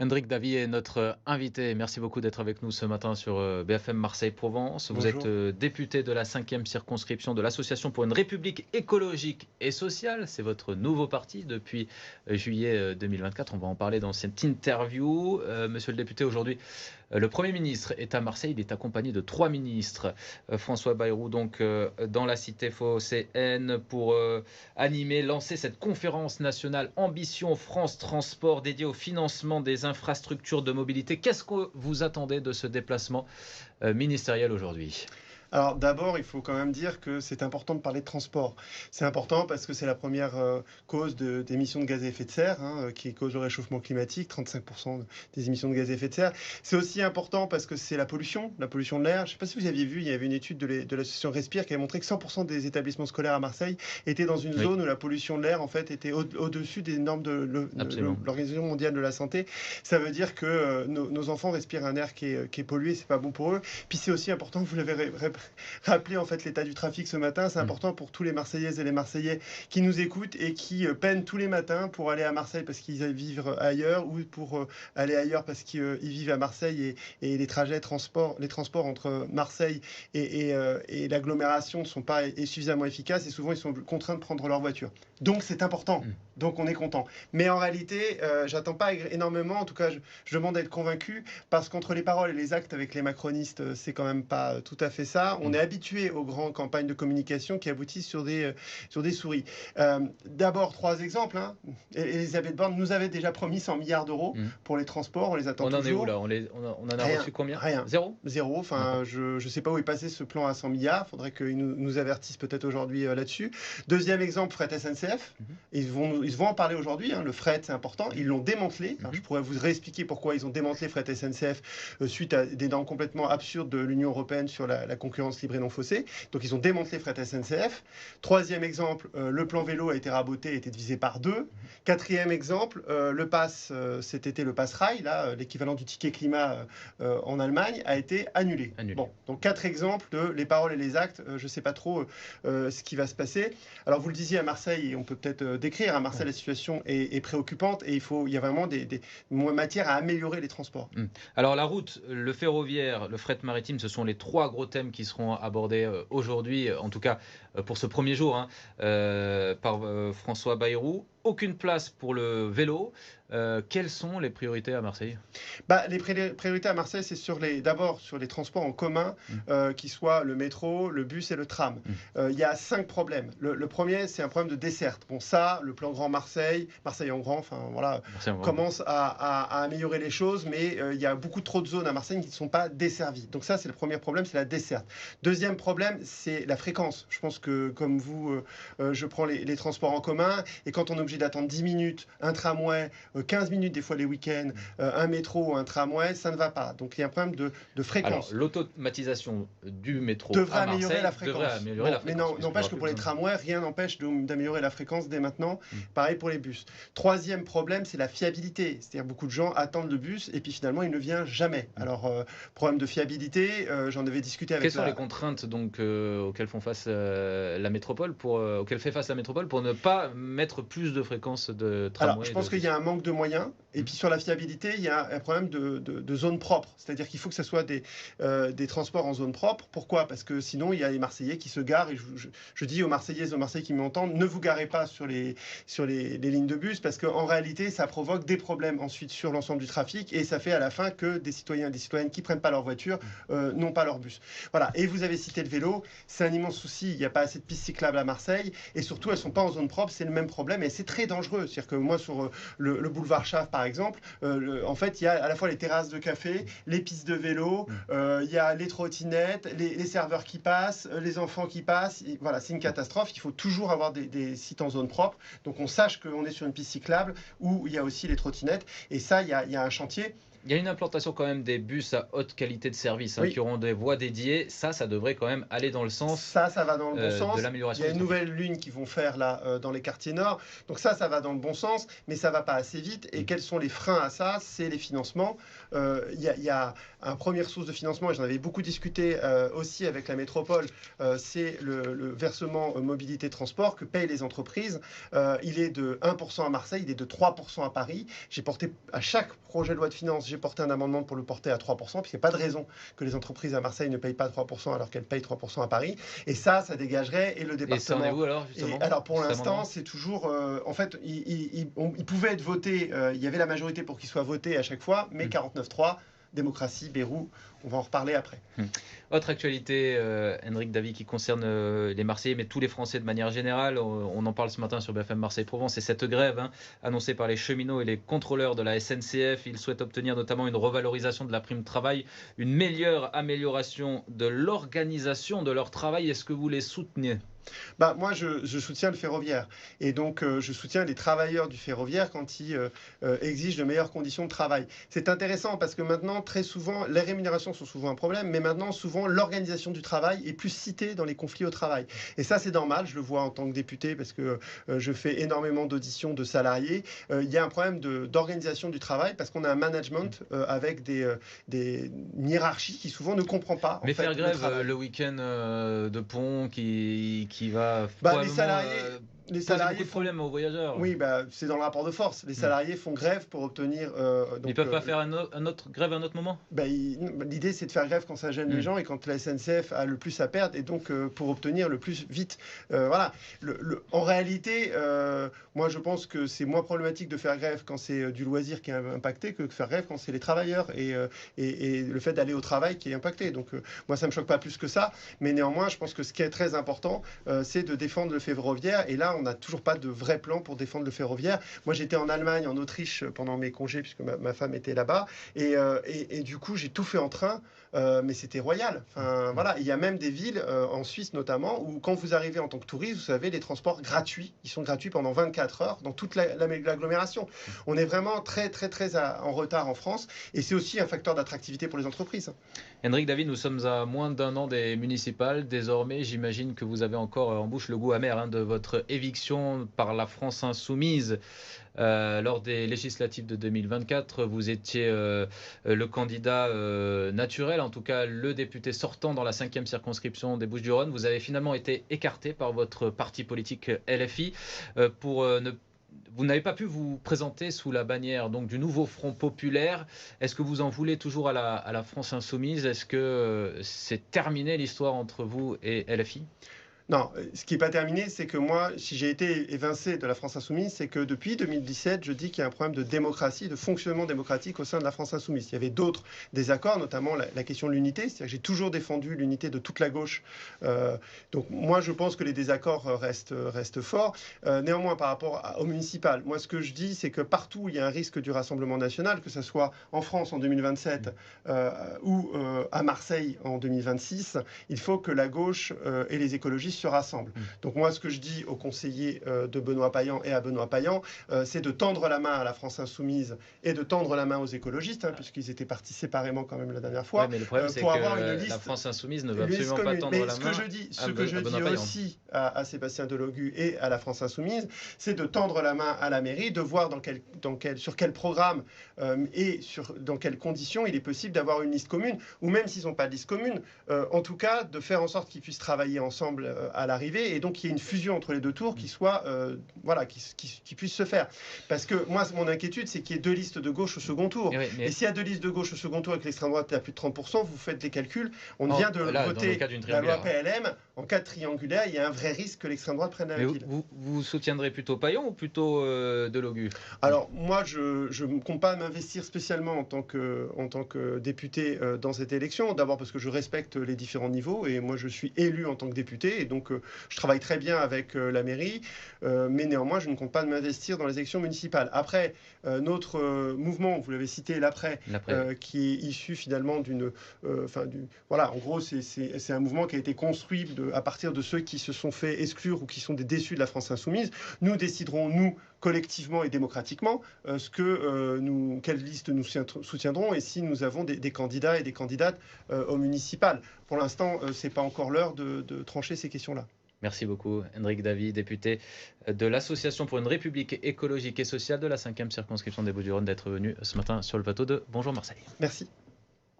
Hendrik Davy est notre invité. Merci beaucoup d'être avec nous ce matin sur BFM Marseille-Provence. Vous êtes Bonjour. député de la 5e circonscription de l'Association pour une République écologique et sociale. C'est votre nouveau parti depuis juillet 2024. On va en parler dans cette interview. Monsieur le député, aujourd'hui, le Premier ministre est à Marseille. Il est accompagné de 3 ministres. François Bayrou, donc, dans la cité phocéenne pour animer, lancer cette conférence nationale Ambition France Transport dédiée au financement des infrastructures de mobilité. Qu'est-ce que vous attendez de ce déplacement ministériel aujourd'hui ? Alors d'abord, il faut quand même dire que c'est important de parler de transport. C'est important parce que c'est la première cause d'émissions de gaz à effet de serre, qui cause le réchauffement climatique, 35% des émissions de gaz à effet de serre. C'est aussi important parce que c'est la pollution de l'air. Je ne sais pas si vous aviez vu, il y avait une étude de l'association Respire qui avait montré que 100% des établissements scolaires à Marseille étaient dans une zone où la pollution de l'air en fait était au-dessus des normes de l'Organisation mondiale de la santé. Ça veut dire que nos enfants respirent un air qui est pollué, c'est pas bon pour eux. Puis c'est aussi important, vous l'avez rappeler en fait l'état du trafic ce matin. C'est important pour tous les Marseillaises et les Marseillais qui nous écoutent et qui peinent tous les matins pour aller à Marseille parce qu'ils vivent ailleurs ou pour aller ailleurs parce qu'ils vivent à Marseille et les transports entre Marseille et l'agglomération ne sont pas suffisamment efficaces et souvent ils sont contraints de prendre leur voiture. Donc c'est important. Donc on est content. Mais en réalité, j'attends pas énormément. En tout cas, je demande à être convaincu parce qu'entre les paroles et les actes avec les macronistes, c'est quand même pas tout à fait ça. On est habitué aux grandes campagnes de communication qui aboutissent sur des souris. D'abord, 3 exemples. Elisabeth Borne nous avait déjà promis 100 milliards d'euros pour les transports. On les attend toujours. On en est où là on en a reçu combien ? Rien. Zéro. Enfin, je ne sais pas où est passé ce plan à 100 milliards. Il faudrait qu'ils nous avertissent peut-être aujourd'hui là-dessus. Deuxième exemple, fret SNCF. Ils vont en parler aujourd'hui. Le fret, c'est important. Ils l'ont démantelé. Alors, je pourrais vous réexpliquer pourquoi ils ont démantelé fret SNCF suite à des normes complètement absurdes de l'Union européenne sur la concurrence libre et non faussée. Donc, ils ont démantelé fret SNCF. Troisième exemple, le plan vélo a été raboté, a été divisé par 2. Quatrième exemple, le pass, cet été, le pass rail, l'équivalent du ticket climat en Allemagne, a été annulé. Bon, donc 4 exemples de les paroles et les actes. Je ne sais pas trop ce qui va se passer. Alors, vous le disiez à Marseille, et on peut peut-être décrire, à Marseille, la situation est préoccupante et il y a vraiment des matières à améliorer les transports. Alors, la route, le ferroviaire, le fret maritime, ce sont les 3 gros thèmes qui seront abordés aujourd'hui, en tout cas pour ce premier jour, par François Bayrou. Aucune place pour le vélo. Quelles sont les priorités à Marseille ? Les priorités à Marseille, c'est d'abord sur les transports en commun, qui soient le métro, le bus et le tram. Il y a 5 problèmes. Le premier, c'est un problème de desserte. Bon, ça, le plan Grand Marseille en grand, enfin voilà, commence à améliorer les choses, mais il y a beaucoup trop de zones à Marseille qui ne sont pas desservies. Donc ça, c'est le premier problème, c'est la desserte. Deuxième problème, c'est la fréquence. Je pense que, comme vous, je prends les transports en commun, et quand on est obligé d'attendre 10 minutes, un tramway, 15 minutes des fois les week-ends, un métro ou un tramway, ça ne va pas. Donc il y a un problème de fréquence. Alors l'automatisation du métro devrait à Marseille améliorer la fréquence. Mais n'empêche que pour les tramways, rien n'empêche d'améliorer la fréquence dès maintenant. Pareil pour les bus. Troisième problème, c'est la fiabilité. C'est-à-dire beaucoup de gens attendent le bus et puis finalement il ne vient jamais. Alors problème de fiabilité, j'en avais discuté avec. Quelles sont les contraintes donc auxquelles font face la métropole auxquelles fait face la métropole pour ne pas mettre plus de fréquences de tramway? Alors, je pense qu'il y a un manque de moyens. Et puis sur la fiabilité, il y a un problème de zone propre. C'est-à-dire qu'il faut que ce soit des transports en zone propre. Pourquoi ? Parce que sinon, il y a les Marseillais qui se garent. Et je dis aux Marseillaises et aux Marseillais qui m'entendent, ne vous garez pas sur les lignes de bus, parce qu'en réalité, ça provoque des problèmes ensuite sur l'ensemble du trafic. Et ça fait à la fin que des citoyens et des citoyennes qui ne prennent pas leur voiture n'ont pas leur bus. Voilà. Et vous avez cité le vélo. C'est un immense souci. Il n'y a pas assez de pistes cyclables à Marseille. Et surtout, elles ne sont pas en zone propre. C'est le même problème. Et c'est très dangereux. C'est-à-dire que moi, sur le boulevard Chave, par exemple, en fait, il y a à la fois les terrasses de café, les pistes de vélo, il y a les trottinettes, les serveurs qui passent, les enfants qui passent. Voilà, c'est une catastrophe. Il faut toujours avoir des sites en zone propre. Donc, on sache qu'on est sur une piste cyclable où il y a aussi les trottinettes. Et ça, il y a un chantier. Il y a une implantation quand même des bus à haute qualité de service Oui. qui auront des voies dédiées. Ça devrait quand même aller dans le sens Ça va dans le bon de sens. Il y l'amélioration a du une trafic. nouvelle ligne qui vont faire là dans les quartiers nord. Donc ça va dans le bon sens, mais ça va pas assez vite. Et quels sont les freins à ça? C'est les financements. Il y a un première source de financement, et j'en avais beaucoup discuté aussi avec la métropole, c'est le versement mobilité transport que payent les entreprises. Il est de 1% à Marseille, il est de 3% à Paris. J'ai porté à chaque projet de loi de finances, j'ai porté un amendement pour le porter à 3%, puisqu'il n'y a pas de raison que les entreprises à Marseille ne payent pas 3% alors qu'elles payent 3% à Paris. Et ça dégagerait, et le Et ça en est département... où alors, justement, alors pour cet l'instant, amendement? c'est toujours... en fait, il pouvait être voté, il y avait la majorité pour qu'il soit voté à chaque fois, mais 49-3, démocratie, Bérou, on va en reparler après. Autre actualité, Henrik Davy, qui concerne les Marseillais, mais tous les Français de manière générale. On en parle ce matin sur BFM Marseille-Provence. C'est cette grève annoncée par les cheminots et les contrôleurs de la SNCF. Ils souhaitent obtenir notamment une revalorisation de la prime de travail, une meilleure amélioration de l'organisation de leur travail. Est-ce que vous les soutenez ? Moi, je soutiens le ferroviaire. Et donc, je soutiens les travailleurs du ferroviaire quand ils exigent de meilleures conditions de travail. C'est intéressant parce que maintenant, très souvent, les rémunérations sont souvent un problème, mais maintenant, souvent, l'organisation du travail est plus citée dans les conflits au travail. Et ça, c'est normal. Je le vois en tant que député parce que je fais énormément d'auditions de salariés. Il y a un problème d'organisation du travail parce qu'on a un management avec une hiérarchie qui souvent ne comprend pas. Mais en fait, faire grève le week-end de pont qui va les salariés... poser beaucoup de problèmes aux voyageurs. Oui, c'est dans le rapport de force. Les salariés font grève pour obtenir... Ils ne peuvent pas faire un autre grève à un autre moment? L'idée, c'est de faire grève quand ça gêne les gens et quand la SNCF a le plus à perdre, et donc pour obtenir le plus vite. Voilà. En réalité, moi, je pense que c'est moins problématique de faire grève quand c'est du loisir qui est impacté que de faire grève quand c'est les travailleurs et le fait d'aller au travail qui est impacté. Donc, moi, ça ne me choque pas plus que ça. Mais néanmoins, je pense que ce qui est très important, c'est de défendre le ferroviaire. Et là, on n'a toujours pas de vrai plan pour défendre le ferroviaire. Moi, j'étais en Allemagne, en Autriche pendant mes congés, puisque ma femme était là-bas. Et du coup, j'ai tout fait en train, mais c'était royal. Enfin, voilà. Il y a même des villes, en Suisse notamment, où quand vous arrivez en tant que touriste, vous savez, les transports gratuits, ils sont gratuits pendant 24 heures dans toute l'agglomération. On est vraiment très, très, très en retard en France. Et c'est aussi un facteur d'attractivité pour les entreprises. Henrik Davy, nous sommes à moins d'1 an des municipales. Désormais, j'imagine que vous avez encore en bouche le goût amer de votre éviction par la France insoumise. Lors des législatives de 2024, vous étiez le candidat naturel, en tout cas le député sortant dans la 5e circonscription des Bouches-du-Rhône. Vous avez finalement été écarté par votre parti politique LFI vous n'avez pas pu vous présenter sous la bannière donc du nouveau Front populaire. Est-ce que vous en voulez toujours à la France insoumise? Est-ce que c'est terminé l'histoire entre vous et LFI? Non, ce qui n'est pas terminé, c'est que moi, si j'ai été évincé de la France insoumise, c'est que depuis 2017, je dis qu'il y a un problème de démocratie, de fonctionnement démocratique au sein de la France insoumise. Il y avait d'autres désaccords, notamment la question de l'unité. C'est-à-dire que j'ai toujours défendu l'unité de toute la gauche. Donc moi, je pense que les désaccords restent forts. Néanmoins, par rapport au municipal, moi, ce que je dis, c'est que partout où il y a un risque du Rassemblement national, que ce soit en France en 2027 ou à Marseille en 2026, il faut que la gauche et les écologistes se rassemblent. Donc moi, ce que je dis aux conseillers de Benoît Payan et à Benoît Payan, c'est de tendre la main à la France insoumise et de tendre la main aux écologistes, puisqu'ils étaient partis séparément quand même la dernière fois. Ouais, mais le problème, c'est pour que avoir une liste, la France insoumise ne veut absolument pas tendre la main. Ce que je dis aussi à Sébastien Delogu et à la France insoumise, c'est de tendre la main à la mairie, de voir sur quel programme et dans quelles conditions il est possible d'avoir une liste commune, ou même s'ils n'ont pas de liste commune, en tout cas de faire en sorte qu'ils puissent travailler ensemble à l'arrivée, et donc qu'il y ait une fusion entre les deux tours qui soit, qui puisse se faire. Parce que moi, mon inquiétude, c'est qu'il y ait deux listes de gauche au second tour. Et s'il y a deux listes de gauche au second tour et que l'extrême droite est à plus de 30%, vous faites les calculs. On vient de voter la loi PLM. En cas de triangulaire, il y a un vrai risque que l'extrême droite prenne la ville. Vous soutiendrez plutôt Payan ou plutôt Delogu? Alors, moi, je ne compte pas m'investir spécialement en tant que député dans cette élection. D'abord parce que je respecte les différents niveaux et moi, je suis élu en tant que député. Et donc, je travaille très bien avec la mairie. Mais néanmoins, je ne compte pas m'investir dans les élections municipales. Après, notre mouvement, vous l'avez cité, l'Après, qui est issu finalement voilà, en gros, c'est un mouvement qui a été construit à partir de ceux qui se sont fait exclure ou qui sont des déçus de la France insoumise, nous déciderons, nous, collectivement et démocratiquement, quelle liste nous soutiendrons et si nous avons des candidats et des candidates aux municipales. Pour l'instant, ce n'est pas encore l'heure de trancher ces questions-là. Merci beaucoup, Hendrik Davy, député de l'Association pour une République écologique et sociale de la 5e circonscription des Bouches-du-Rhône, d'être venu ce matin sur le plateau de Bonjour Marseille. Merci.